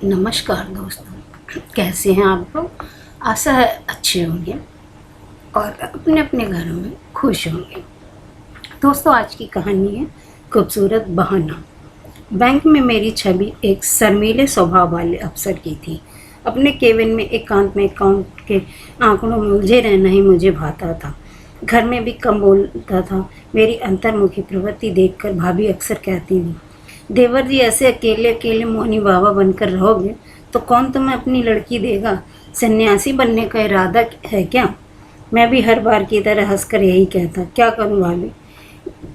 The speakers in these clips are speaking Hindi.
नमस्कार दोस्तों, कैसे हैं आप लोग। आशा है अच्छे होंगे और अपने अपने घरों में खुश होंगे। दोस्तों, आज की कहानी है खूबसूरत बहाना। बैंक में मेरी छवि एक शर्मीले स्वभाव वाले अफसर की थी। अपने केबिन में एकांत में अकाउंट के आंकड़ों में उलझे रहना ही मुझे भाता था। घर में भी कम बोलता था। मेरी अंतर्मुखी प्रवृत्ति देखकर भाभी अक्सर कहती थी, देवर जी ऐसे अकेले अकेले मौनी बाबा बनकर रहोगे तो कौन तुम्हें अपनी लड़की देगा। सन्यासी बनने का इरादा है क्या। मैं भी हर बार की तरह हंसकर यही कहता, क्या करूं भाभी,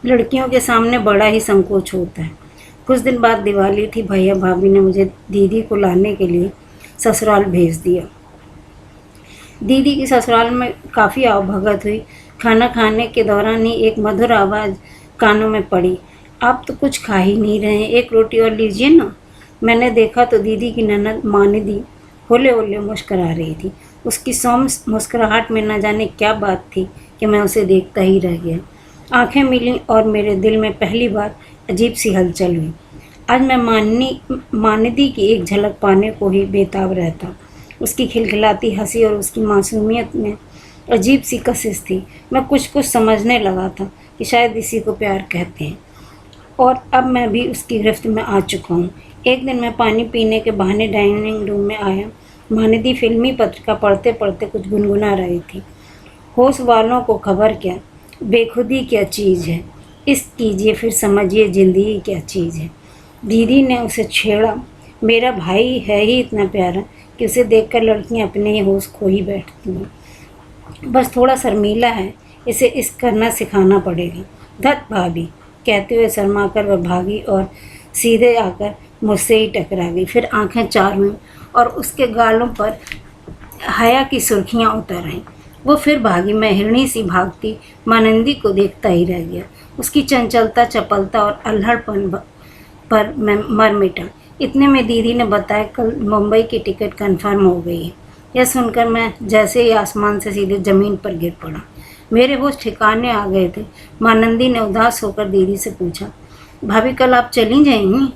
लड़कियों के सामने बड़ा ही संकोच होता है। कुछ दिन बाद दिवाली थी। भैया भाभी ने मुझे दीदी को लाने के लिए ससुराल भेज दिया। दीदी की ससुराल में काफ़ी आवभगत हुई। खाना खाने के दौरान ही एक मधुर आवाज़ कानों में पड़ी, आप तो कुछ खा ही नहीं रहे, एक रोटी और लीजिए ना। मैंने देखा तो दीदी की ननद मानिदी होले होले मुस्करा रही थी। उसकी सौम्य मुस्कुराहट में न जाने क्या बात थी कि मैं उसे देखता ही रह गया। आंखें मिलीं और मेरे दिल में पहली बार अजीब सी हलचल हुई। आज मैं मानिदी की एक झलक पाने को ही बेताब रहता। उसकी खिलखिलाती हंसी और उसकी मासूमियत में अजीब सी कशिश थी। मैं कुछ समझने लगा था कि शायद इसी को प्यार कहते हैं, और अब मैं भी उसकी गिरफ्त में आ चुका हूँ। एक दिन मैं पानी पीने के बहाने डाइनिंग रूम में आया। मानिदी फिल्मी पत्रिका पढ़ते पढ़ते कुछ गुनगुना रही थी। होश वालों को खबर क्या, बेखुदी क्या चीज़ है, इस कीजिए फिर समझिए ज़िंदगी क्या चीज़ है। दीदी ने उसे छेड़ा, मेरा भाई है ही इतना प्यारा कि उसे देखकर लड़कियां अपने ही होश खो ही बैठती हैं। बस थोड़ा शर्मीला है, इसे इस करना सिखाना पड़ेगा। धत भाभी, कहते हुए शर्माकर वह भागी और सीधे आकर मुझसे ही टकरा गई। फिर आंखें चार हुईं और उसके गालों पर हया की सुर्खियां उतर आईं। वो फिर भागी। मैं हिरणी सी भागती मानंदी को देखता ही रह गया। उसकी चंचलता, चपलता और अल्हड़पन पर मैं मर मिटा। इतने में दीदी ने बताया, कल मुंबई की टिकट कन्फर्म हो गई है। यह सुनकर मैं जैसे ही आसमान से सीधे ज़मीन पर गिर पड़ा। मेरे होश ठिकाने आ गए थे। मानंदी ने उदास होकर दीदी से पूछा, भाभी कल आप चली जाएंगी।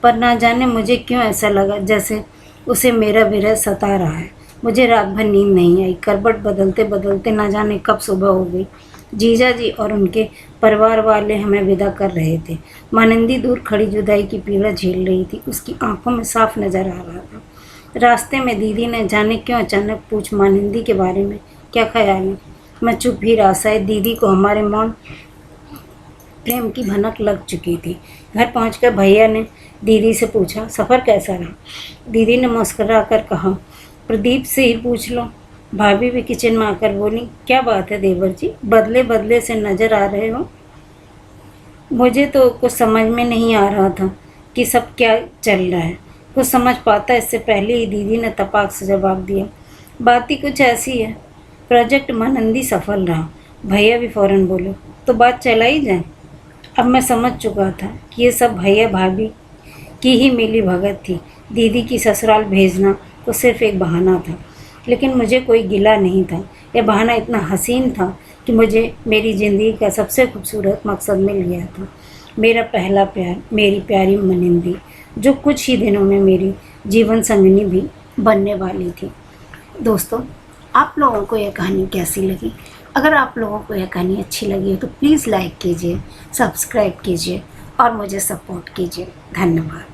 पर ना जाने मुझे क्यों ऐसा लगा जैसे उसे मेरा विरह सता रहा है। मुझे रात भर नींद नहीं आई। करवट बदलते बदलते ना जाने कब सुबह हो गई। जीजा जी और उनके परिवार वाले हमें विदा कर रहे थे। मानंदी दूर खड़ी जुदाई की पीड़ा झेल रही थी। उसकी आंखों में साफ नजर आ रहा था। रास्ते में दीदी ने जाने क्यों अचानक पूछ, मानंदी के बारे में क्या ख्याल है। मैं चुप ही रहा। शायद दीदी को हमारे मौन प्रेम की भनक लग चुकी थी। घर पहुंचकर भैया ने दीदी से पूछा, सफ़र कैसा रहा। दीदी ने मुस्कुरा कर कहा, प्रदीप से ही पूछ लो। भाभी भी किचन में आकर बोली, क्या बात है देवर जी, बदले बदले से नज़र आ रहे हो। मुझे तो कुछ समझ में नहीं आ रहा था कि सब क्या चल रहा है। कुछ समझ पाता इससे पहले ही दीदी ने तपाक से जवाब दिया, बात ही कुछ ऐसी है, प्रोजेक्ट मानंदी सफल रहा। भैया भी फ़ौरन बोले, तो बात चलाई जाए। अब मैं समझ चुका था कि ये सब भैया भाभी की ही मिली भगत थी। दीदी की ससुराल भेजना तो सिर्फ एक बहाना था, लेकिन मुझे कोई गिला नहीं था। यह बहाना इतना हसीन था कि मुझे मेरी ज़िंदगी का सबसे खूबसूरत मकसद मिल गया था। मेरा पहला प्यार, मेरी प्यारी मानंदी, जो कुछ ही दिनों में मेरी जीवन संगिनी भी बनने वाली थी। दोस्तों, आप लोगों को यह कहानी कैसी लगी। अगर आप लोगों को यह कहानी अच्छी लगी हो तो प्लीज़ लाइक कीजिए, सब्सक्राइब कीजिए और मुझे सपोर्ट कीजिए। धन्यवाद।